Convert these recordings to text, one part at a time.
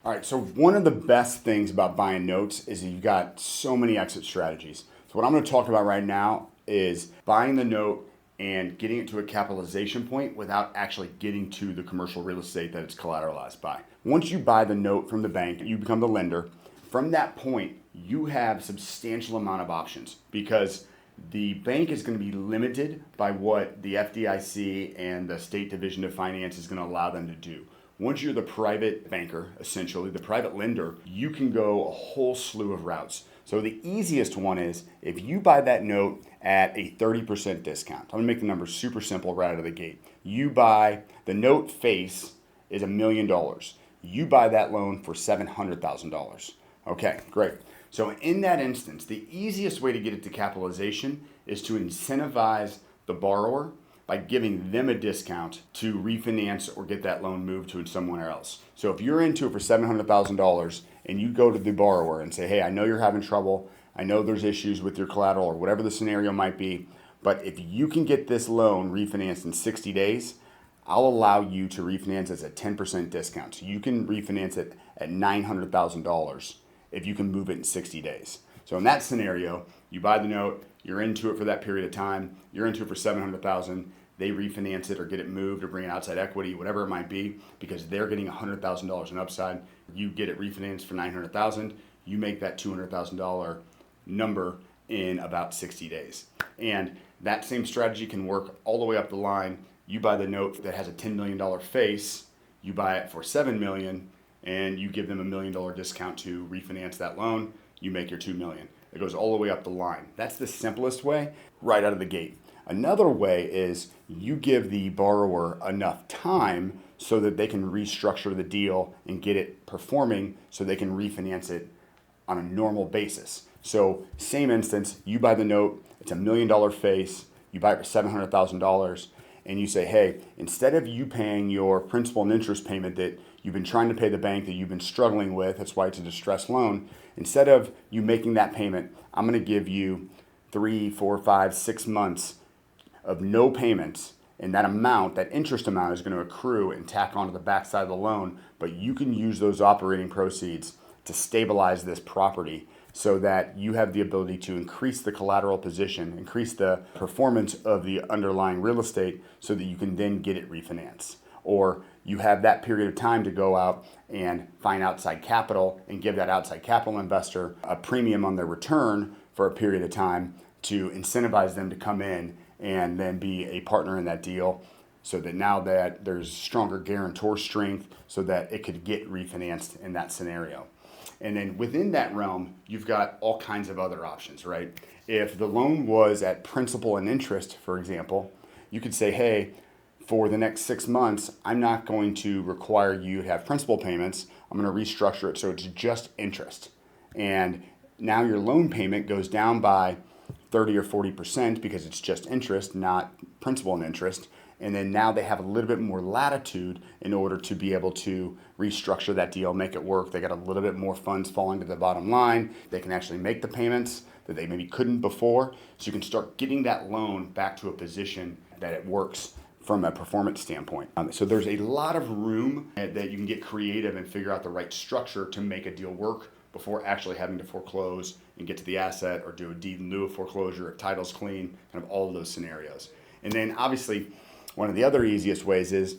All right, so one of the best things about buying notes is that you've got so many exit strategies. So what I'm going to talk about right now is buying the note and getting it to a capitalization point without actually getting to the commercial real estate that it's collateralized by. Once you buy the note from the bank, you become the lender. From that point, you have a substantial amount of options because the bank is going to be limited by what the FDIC and the State Division of Finance is going to allow them to do. Once you're the private banker, essentially the private lender, you can go a whole slew of routes. So the easiest one is if you buy that note at a 30% discount. I'm gonna make the numbers super simple right out of the gate. You buy the note face is $1 million. You buy that loan for $700,000. Okay, great. So in that instance, the easiest way to get it to capitalization is to incentivize the borrower by giving them a discount to refinance or get that loan moved to someone else. So if you're into it for $700,000 and you go to the borrower and say, hey, I know you're having trouble, I know there's issues with your collateral or whatever the scenario might be, but if you can get this loan refinanced in 60 days, I'll allow you to refinance as a 10% discount. So you can refinance it at $900,000 if you can move it in 60 days. So in that scenario, you buy the note, you're into it for that period of time, you're into it for $700,000, they refinance it or get it moved or bring in outside equity, whatever it might be, because they're getting $100,000 in upside. You get it refinanced for $900,000, you make that $200,000 number in about 60 days. And that same strategy can work all the way up the line. You buy the note that has a $10 million face, you buy it for $7 million, and you give them $1 million discount to refinance that loan, you make your $2 million. It goes all the way up the line. That's the simplest way right out of the gate. Another way is you give the borrower enough time so that they can restructure the deal and get it performing so they can refinance it on a normal basis. So same instance, you buy the note, it's $1 million face, you buy it for $700,000, and you say, hey, instead of you paying your principal and interest payment that you've been trying to pay the bank that you've been struggling with, that's why it's a distressed loan, instead of you making that payment, I'm going to give you 3, 4, 5, 6 months of no payments, and that amount, that interest amount is going to accrue and tack onto the backside of the loan, but you can use those operating proceeds to stabilize this property so that you have the ability to increase the collateral position, increase the performance of the underlying real estate so that you can then get it refinanced. Or you have that period of time to go out and find outside capital and give that outside capital investor a premium on their return for a period of time to incentivize them to come in and then be a partner in that deal so that now that there's stronger guarantor strength so that it could get refinanced in that scenario. And then within that realm, you've got all kinds of other options, right? If the loan was at principal and interest, for example, you could say, hey, for the next 6 months, I'm not going to require you to have principal payments. I'm going to restructure it so it's just interest. And now your loan payment goes down by 30 or 40% because it's just interest, not principal and interest. And then now they have a little bit more latitude in order to be able to restructure that deal, make it work. They got a little bit more funds falling to the bottom line. They can actually make the payments that they maybe couldn't before. So you can start getting that loan back to a position that it works from a performance standpoint. So there's a lot of room that you can get creative and figure out the right structure to make a deal work before actually having to foreclose and get to the asset or do a deed in lieu of foreclosure if title's clean, kind of all of those scenarios. And then obviously, one of the other easiest ways is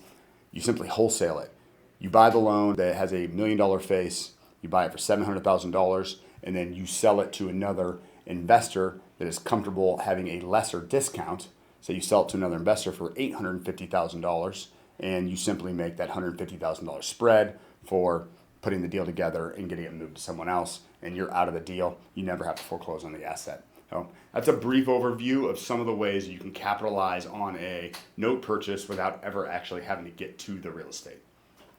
you simply wholesale it. You buy the loan that has a $1 million face, you buy it for $700,000, and then you sell it to another investor that is comfortable having a lesser discount. So you sell it to another investor for $850,000, and you simply make that $150,000 spread for putting the deal together and getting it moved to someone else, and you're out of the deal. You never have to foreclose on the asset. So that's a brief overview of some of the ways you can capitalize on a note purchase without ever actually having to get to the real estate.